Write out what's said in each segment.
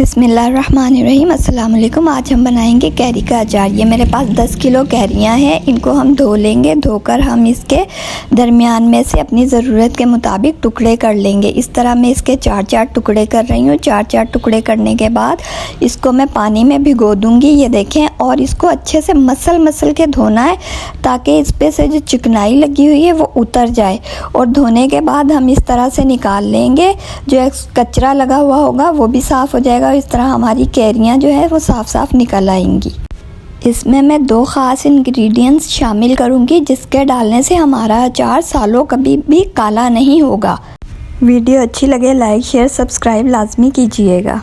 बिस्मिल्लाहिर्रहमानिर्रहीम। अस्सलाम वालेकुम। आज हम बनाएंगे कैरी का अचार। ये मेरे पास 10 किलो कैरियाँ हैं। इनको हम धो लेंगे। धोकर हम इसके दरमियान में से अपनी ज़रूरत के मुताबिक टुकड़े कर लेंगे। इस तरह मैं इसके 4-4 टुकड़े कर रही हूँ। 4-4 टुकड़े करने के बाद इसको मैं पानी में भिगो दूँगी। ये देखें, और इसको अच्छे से मसल के धोना है ताकि इस पर से जो चिकनाई लगी हुई है वो उतर जाए। और धोने के बाद हम इस तरह से निकाल लेंगे। जो कचरा लगा हुआ होगा वो भी साफ़ हो जाएगा। इस तरह हमारी कैरियाँ जो है वो साफ़ निकल आएंगी। इसमें मैं 2 ख़ास इंग्रेडिएंट्स शामिल करूँगी जिसके डालने से हमारा अचार सालों कभी भी काला नहीं होगा। वीडियो अच्छी लगे लाइक शेयर सब्सक्राइब लाजमी कीजिएगा।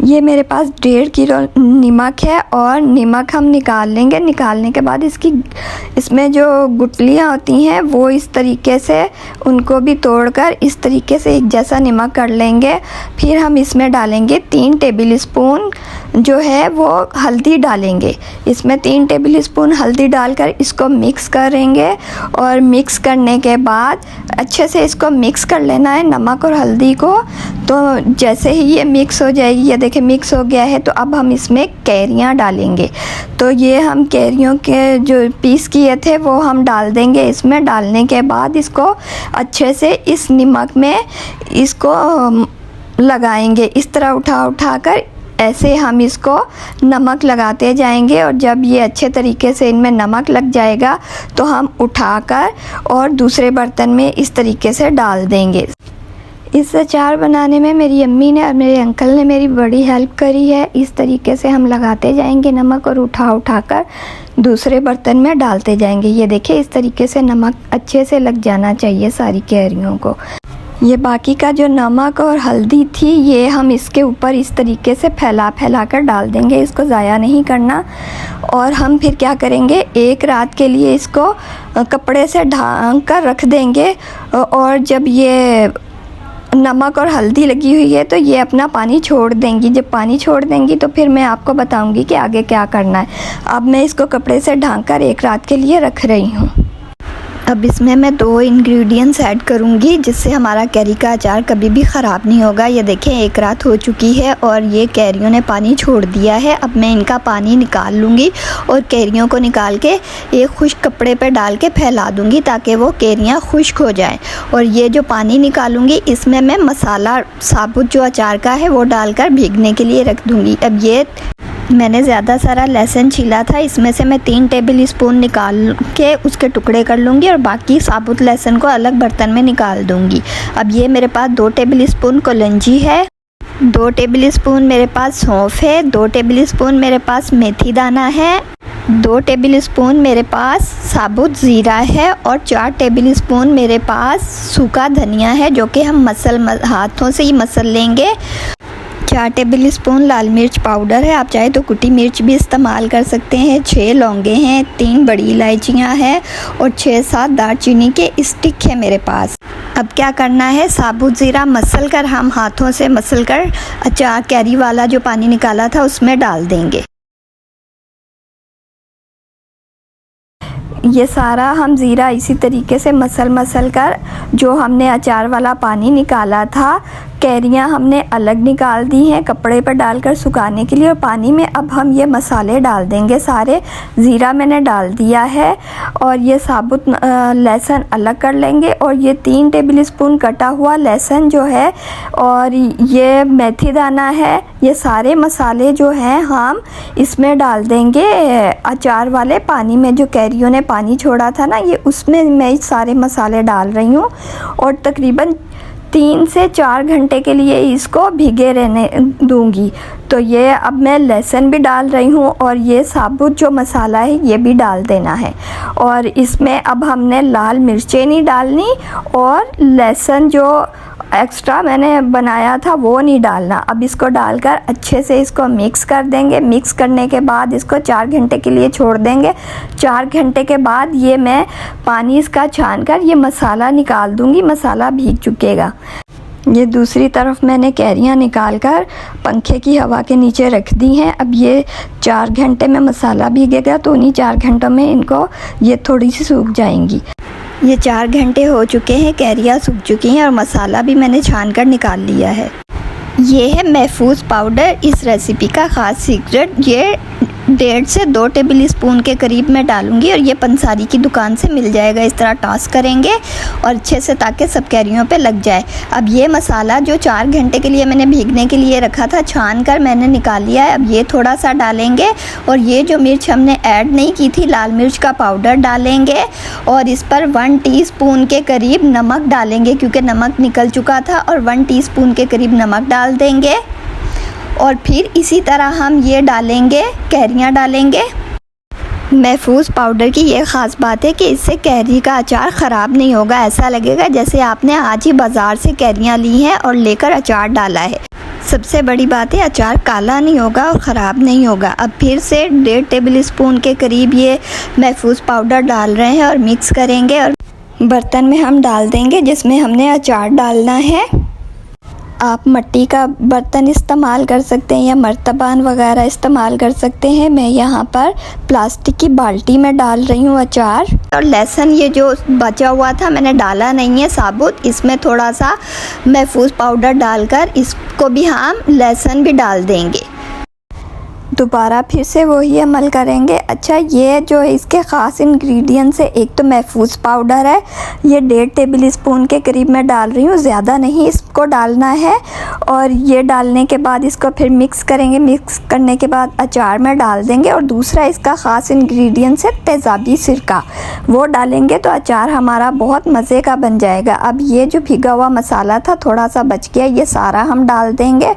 ये मेरे पास 1.5 किलो नमक है और नमक हम निकाल लेंगे। निकालने के बाद इसमें जो गुठलियाँ होती हैं वो इस तरीके से उनको भी तोड़कर इस तरीके से एक जैसा नमक कर लेंगे। फिर हम इसमें डालेंगे 3 टेबल स्पून जो है वो हल्दी डालेंगे। इसमें 3 टेबल स्पून हल्दी डालकर इसको मिक्स करेंगे। और मिक्स करने के बाद अच्छे से इसको मिक्स कर लेना है नमक और हल्दी को। तो जैसे ही ये मिक्स हो जाएगी, ये देखिए मिक्स हो गया है, तो अब हम इसमें कैरियाँ डालेंगे। तो ये हम कैरियों के जो पीस किए थे वो हम डाल देंगे। इसमें डालने के बाद इसको अच्छे से इस नमक में इसको लगाएंगे। इस तरह उठा कर ऐसे हम इसको नमक लगाते जाएंगे। और जब ये अच्छे तरीके से इनमें नमक लग जाएगा तो हम उठाकर और दूसरे बर्तन में इस तरीके से डाल देंगे। इस अचार बनाने में मेरी अम्मी ने और मेरे अंकल ने मेरी बड़ी हेल्प करी है। इस तरीके से हम लगाते जाएंगे नमक और उठा कर दूसरे बर्तन में डालते जाएंगे। ये देखिए इस तरीके से नमक अच्छे से लग जाना चाहिए सारी कैरियों को। ये बाकी का जो नमक और हल्दी थी ये हम इसके ऊपर इस तरीके से फैला कर डाल देंगे। इसको ज़ाया नहीं करना। और हम फिर क्या करेंगे, एक रात के लिए इसको कपड़े से ढक कर रख देंगे। और जब ये नमक और हल्दी लगी हुई है तो ये अपना पानी छोड़ देंगी। जब पानी छोड़ देंगी तो फिर मैं आपको बताऊंगी कि आगे क्या करना है। अब मैं इसको कपड़े से ढक कर एक रात के लिए रख रही हूँ। अब इसमें मैं 2 इंग्रेडिएंट्स ऐड करूँगी जिससे हमारा कैरी का अचार कभी भी ख़राब नहीं होगा। ये देखें एक रात हो चुकी है और ये कैरियों ने पानी छोड़ दिया है। अब मैं इनका पानी निकाल लूँगी और कैरियों को निकाल के एक खुश्क कपड़े पे डाल के फैला दूँगी ताकि वो कैरियाँ खुश्क हो जाएं। और ये जो पानी निकालूँगी इसमें मैं मसाला साबुत जो अचार का है वो डालकर भीगने के लिए रख दूँगी। अब ये मैंने ज़्यादा सारा लहसुन छीला था, इसमें से मैं 3 टेबल स्पून निकाल के उसके टुकड़े कर लूँगी और बाकी साबुत लहसुन को अलग बर्तन में निकाल दूँगी। अब ये मेरे पास 2 टेबल स्पून कलौंजी है, 2 टेबल स्पून मेरे पास सौंफ है, 2 टेबल स्पून मेरे पास मेथी दाना है, 2 टेबल स्पून मेरे पास साबुत ज़ीरा है और 4 टेबल स्पून मेरे पास सूखा धनिया है जो कि हम हाथों से ही मसल लेंगे। 4 टेबल स्पून लाल मिर्च पाउडर है, आप चाहे तो कुटी मिर्च भी इस्तेमाल कर सकते हैं। 6 लौंगे हैं, 3 बड़ी इलायचियाँ हैं और 6-7 दालचीनी के स्टिक है मेरे पास। अब क्या करना है, साबुत ज़ीरा मसल कर हम हाथों से मसल कर अचार कैरी वाला जो पानी निकाला था उसमें डाल देंगे। ये सारा हम ज़ीरा इसी तरीके से मसल कर जो हमने अचार वाला पानी निकाला था, कैरियाँ हमने अलग निकाल दी हैं कपड़े पर डालकर सुखाने के लिए। और पानी में अब हम ये मसाले डाल देंगे सारे। ज़ीरा मैंने डाल दिया है और ये साबुत लहसुन अलग कर लेंगे। और ये 3 टेबल स्पून कटा हुआ लहसुन जो है और ये मेथी दाना है, ये सारे मसाले जो हैं हम इसमें डाल देंगे अचार वाले पानी में। जो कैरियों ने पानी छोड़ा था ना, ये उसमें मैं सारे मसाले डाल रही हूँ। और तकरीबन 3 से 4 घंटे के लिए इसको भिगे रहने दूंगी। तो ये अब मैं लहसुन भी डाल रही हूँ और ये साबुत जो मसाला है ये भी डाल देना है। और इसमें अब हमने लाल मिर्चें नहीं डालनी और लहसुन जो एक्स्ट्रा मैंने बनाया था वो नहीं डालना। अब इसको डालकर अच्छे से इसको मिक्स कर देंगे। मिक्स करने के बाद इसको 4 घंटे के लिए छोड़ देंगे। 4 घंटे के बाद ये मैं पानी इसका छान कर ये मसाला निकाल दूँगी। मसाला भीग चुकेगा। ये दूसरी तरफ मैंने कैरियाँ निकाल कर पंखे की हवा के नीचे रख दी हैं। अब ये 4 घंटे में मसाला भीगेगा तो उन्हीं 4 घंटों में इनको ये थोड़ी सी सूख जाएंगी। ये 4 घंटे हो चुके हैं, कैरियाँ सूख चुकी हैं और मसाला भी मैंने छान कर निकाल लिया है। ये है महफूज पाउडर। इस रेसिपी का ख़ास सीक्रेट, ये 1.5 से 2 टेबल स्पून के करीब मैं डालूंगी और ये पंसारी की दुकान से मिल जाएगा। इस तरह टॉस करेंगे और अच्छे से ताकि सब कैरियों पे लग जाए। अब ये मसाला जो 4 घंटे के लिए मैंने भीगने के लिए रखा था, छान कर मैंने निकाल लिया है। अब ये थोड़ा सा डालेंगे और ये जो मिर्च हमने ऐड नहीं की थी, लाल मिर्च का पाउडर डालेंगे और इस पर 1 टीस्पून के करीब नमक डालेंगे क्योंकि नमक निकल चुका था, और 1 टीस्पून के करीब नमक डाल देंगे। और फिर इसी तरह हम ये डालेंगे, कैरियाँ डालेंगे। महफूज पाउडर की ये ख़ास बात है कि इससे कैरी का अचार ख़राब नहीं होगा। ऐसा लगेगा जैसे आपने आज ही बाज़ार से कैरियाँ ली हैं और लेकर अचार डाला है। सबसे बड़ी बात है, अचार काला नहीं होगा और ख़राब नहीं होगा। अब फिर से 1.5 टेबल स्पून के करीब ये महफूज पाउडर डाल रहे हैं और मिक्स करेंगे और बर्तन में हम डाल देंगे जिसमें हमने अचार डालना है। आप मिट्टी का बर्तन इस्तेमाल कर सकते हैं या मर्तबान वगैरह इस्तेमाल कर सकते हैं। मैं यहाँ पर प्लास्टिक की बाल्टी में डाल रही हूँ अचार। और लहसुन ये जो बचा हुआ था मैंने डाला नहीं है साबुत, इसमें थोड़ा सा महफूज पाउडर डालकर इसको भी हम लहसुन भी डाल देंगे। दोबारा फिर से वही अमल करेंगे। अच्छा, ये जो इसके ख़ास इंग्रेडिएंट्स है, एक तो महफूज पाउडर है, ये 1.5 टेबल स्पून के करीब मैं डाल रही हूँ, ज़्यादा नहीं इसको डालना है। और ये डालने के बाद इसको फिर मिक्स करेंगे। मिक्स करने के बाद अचार में डाल देंगे। और दूसरा इसका ख़ास इंग्रेडिएंट्स है तेज़ाबी सिरका, वो डालेंगे तो अचार हमारा बहुत मज़े का बन जाएगा। अब ये जो भिगा हुआ मसाला था थोड़ा सा बच गया, ये सारा हम डाल देंगे।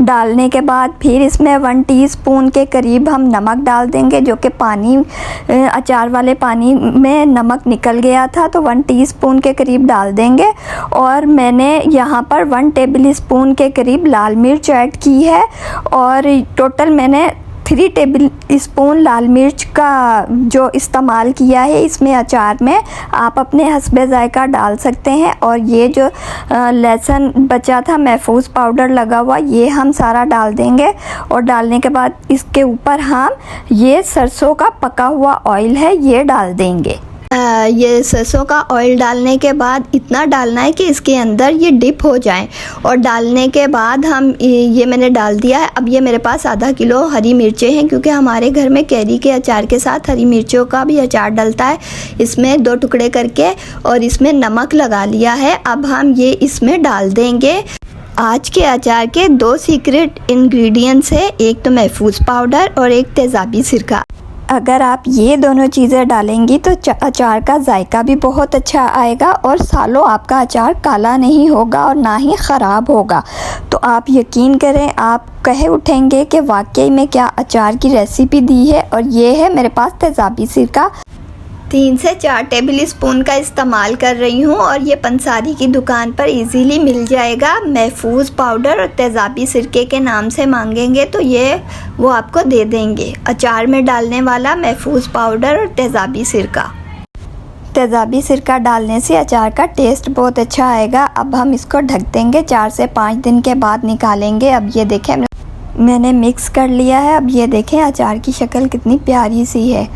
डालने के बाद फिर इसमें 1 टीस्पून के करीब हम नमक डाल देंगे, जो कि पानी अचार वाले पानी में नमक निकल गया था, तो 1 टीस्पून के करीब डाल देंगे। और मैंने यहाँ पर 1 टेबल स्पून के करीब लाल मिर्च ऐड की है और टोटल मैंने 3 टेबल स्पून लाल मिर्च का जो इस्तेमाल किया है इसमें अचार में। आप अपने हस्बे ज़ायका डाल सकते हैं। और ये जो लहसुन बचा था महफूज पाउडर लगा हुआ, ये हम सारा डाल देंगे। और डालने के बाद इसके ऊपर हम ये सरसों का पका हुआ ऑयल है ये डाल देंगे। ये सरसों का ऑयल डालने के बाद इतना डालना है कि इसके अंदर ये डिप हो जाए। और डालने के बाद हम ये मैंने डाल दिया है। अब ये मेरे पास आधा किलो हरी मिर्चें हैं क्योंकि हमारे घर में कैरी के अचार के साथ हरी मिर्चों का भी अचार डलता है। इसमें 2 टुकड़े करके और इसमें नमक लगा लिया है। अब हम ये इसमें डाल देंगे। आज के अचार के 2 सीक्रेट इंग्रेडिएंट्स है, एक तो महफूज पाउडर और एक तेज़ाबी सिरका। अगर आप ये दोनों चीज़ें डालेंगी तो अचार का जायका भी बहुत अच्छा आएगा और सालों आपका अचार काला नहीं होगा और ना ही ख़राब होगा। तो आप यकीन करें, आप कहे उठेंगे कि वाकई में क्या अचार की रेसिपी दी है। और ये है मेरे पास तेज़ाबी सिरका, 3 से 4 टेबल स्पून का इस्तेमाल कर रही हूँ और ये पंसारी की दुकान पर इजीली मिल जाएगा। महफूज पाउडर और तेज़ाबी सिरके के नाम से मांगेंगे तो ये वो आपको दे देंगे। अचार में डालने वाला महफूज पाउडर और तेज़ाबी सिरका। तेज़ाबी सिरका डालने से अचार का टेस्ट बहुत अच्छा आएगा। अब हम इसको ढक देंगे, 4 से 5 दिन के बाद निकालेंगे। अब ये देखें मैंने मिक्स कर लिया है। अब ये देखें अचार की शक्ल कितनी प्यारी सी है।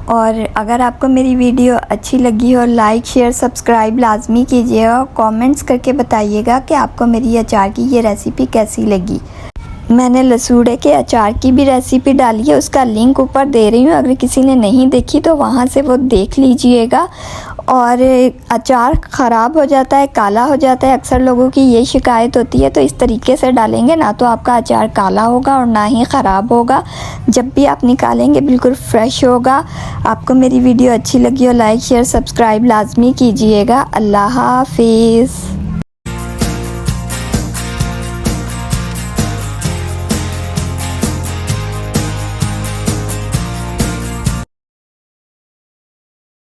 और अगर आपको मेरी वीडियो अच्छी लगी हो, लाइक शेयर सब्सक्राइब लाजमी कीजिएगा। कमेंट्स करके बताइएगा कि आपको मेरी अचार की ये रेसिपी कैसी लगी। मैंने लसूड़े के अचार की भी रेसिपी डाली है, उसका लिंक ऊपर दे रही हूँ। अगर किसी ने नहीं देखी तो वहाँ से वो देख लीजिएगा। और अचार ख़राब हो जाता है, काला हो जाता है, अक्सर लोगों की ये शिकायत होती है। तो इस तरीके से डालेंगे ना तो आपका अचार काला होगा और ना ही ख़राब होगा। जब भी आप निकालेंगे बिल्कुल फ्रेश होगा। आपको मेरी वीडियो अच्छी लगी हो, लाइक शेयर सब्सक्राइब लाजमी कीजिएगा। अल्लाह हाफिज़।